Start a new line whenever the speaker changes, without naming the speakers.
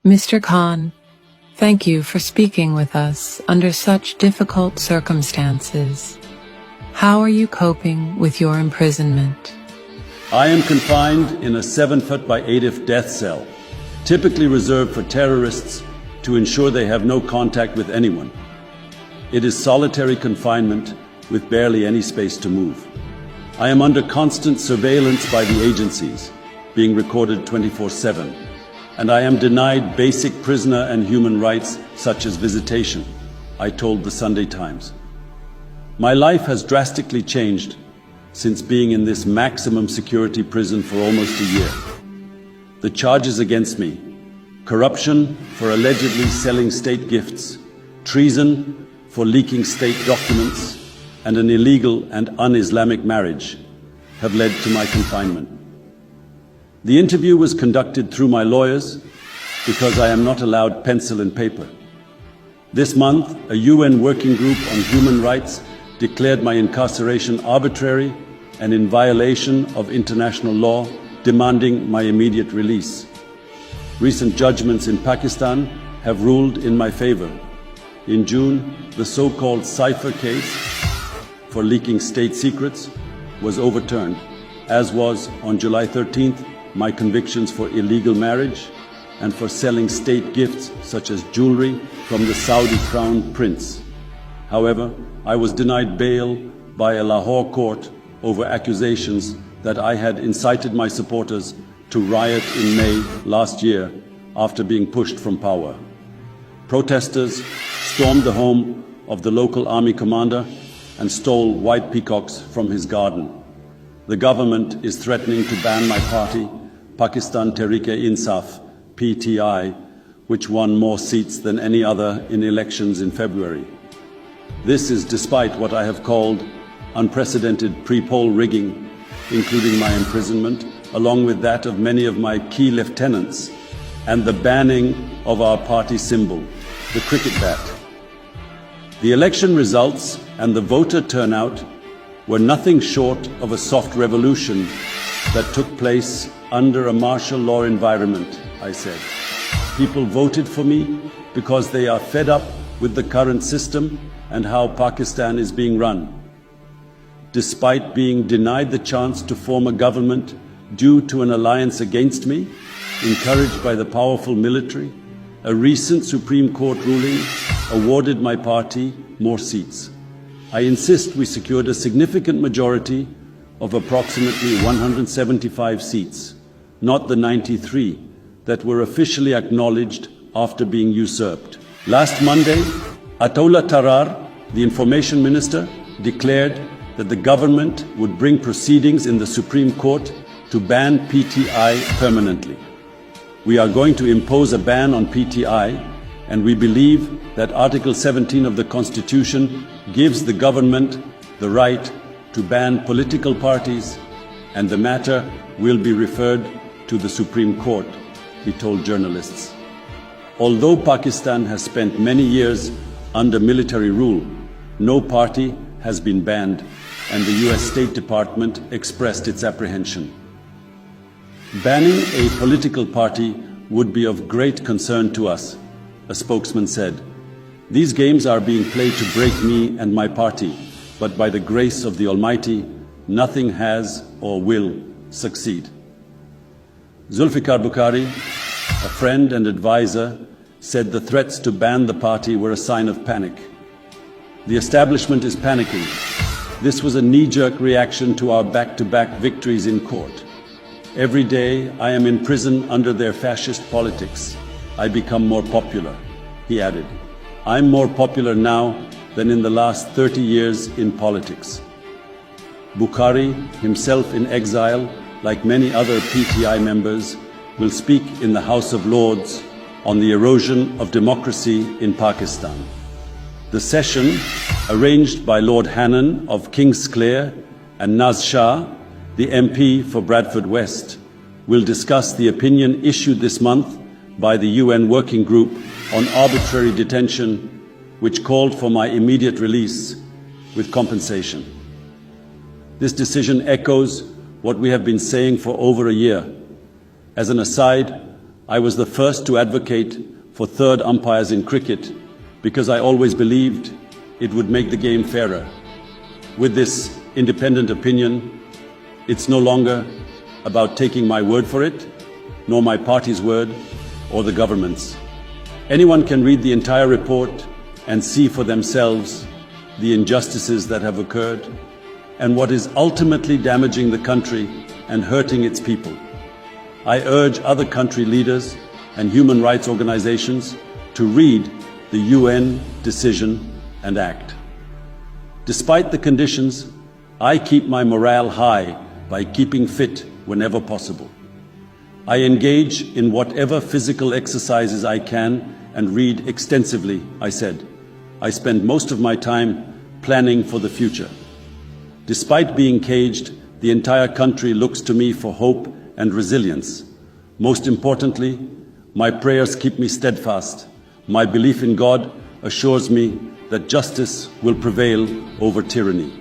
Mr. Khan, thank you for speaking with us under such difficult circumstances. How are you coping with your imprisonment?
I am confined in a 7-foot by 8-foot death cell, typically reserved for terrorists to ensure they have no contact with anyone. It is solitary confinement with barely any space to move. I am under constant surveillance by the agencies, being recorded 24/7, and I am denied basic prisoner and human rights such as visitation, I told the Sunday Times. My life has drastically changed since being in this maximum security prison for almost a year. The charges against me: corruption for allegedly selling state gifts, treason for leaking state documents, and an illegal and un-Islamic marriage, have led to my confinement. The interview was conducted through my lawyers because I am not allowed pencil and paper. This month, a UN working group on human rights declared my incarceration arbitrary and in violation of international law, demanding my immediate release. Recent judgments in Pakistan have ruled in my favor. In June, the so-called Cypher case for leaking state secrets was overturned, as was on July 13th my convictions for illegal marriage and for selling state gifts such as jewelry from the Saudi crown prince. However, I was denied bail by a Lahore court over accusations that I had incited my supporters to riot in May last year after being pushed from power. Protesters stormed the home of the local army commander and stole white peacocks from his garden. The government is threatening to ban my party, Pakistan Tehreek-e-Insaf, PTI, which won more seats than any other in elections in February. This is despite what I have called unprecedented pre-poll rigging, including my imprisonment, along with that of many of my key lieutenants, and the banning of our party symbol, the cricket bat. The election results and the voter turnout were nothing short of a soft revolution that took place under a martial law environment, I said. People voted for me because they are fed up with the current system and how Pakistan is being run. Despite being denied the chance to form a government due to an alliance against me, encouraged by the powerful military, a recent Supreme Court ruling awarded my party more seats. I insist we secured a significant majority of approximately 175 seats, not the 93 that were officially acknowledged after being usurped. Last Monday, Ataullah Tarar, the information minister, declared that the government would bring proceedings in the Supreme Court to ban PTI permanently. We are going to impose a ban on PTI, and we believe that Article 17 of the Constitution gives the government the right to ban political parties, and the matter will be referred to the Supreme Court, he told journalists. Although Pakistan has spent many years under military rule, no party has been banned, and the US State Department expressed its apprehension. Banning a political party would be of great concern to us, a spokesman said. These games are being played to break me and my party, but by the grace of the Almighty, nothing has or will succeed. Zulfikar Bukhari, a friend and advisor, said the threats to ban the party were a sign of panic. The establishment is panicking. This was a knee-jerk reaction to our back-to-back victories in court. Every day I am in prison under their fascist politics. I become more popular, he added. I'm more popular now than in the last 30 years in politics. Bukhari, himself in exile, like many other PTI members, will speak in the House of Lords on the erosion of democracy in Pakistan. The session, arranged by Lord Hannan of Kingsclere and Naz Shah, the MP for Bradford West, will discuss the opinion issued this month by the UN Working Group on arbitrary detention, which called for my immediate release with compensation. This decision echoes what we have been saying for over a year. As an aside, I was the first to advocate for third umpires in cricket because I always believed it would make the game fairer. With this independent opinion, it's no longer about taking my word for it, nor my party's word, or the government's. Anyone can read the entire report and see for themselves the injustices that have occurred and what is ultimately damaging the country and hurting its people. I urge other country leaders and human rights organizations to read the UN decision and act. Despite the conditions, I keep my morale high by keeping fit whenever possible. I engage in whatever physical exercises I can and read extensively, I said. I spend most of my time planning for the future. Despite being caged, the entire country looks to me for hope and resilience. Most importantly, my prayers keep me steadfast. My belief in God assures me that justice will prevail over tyranny.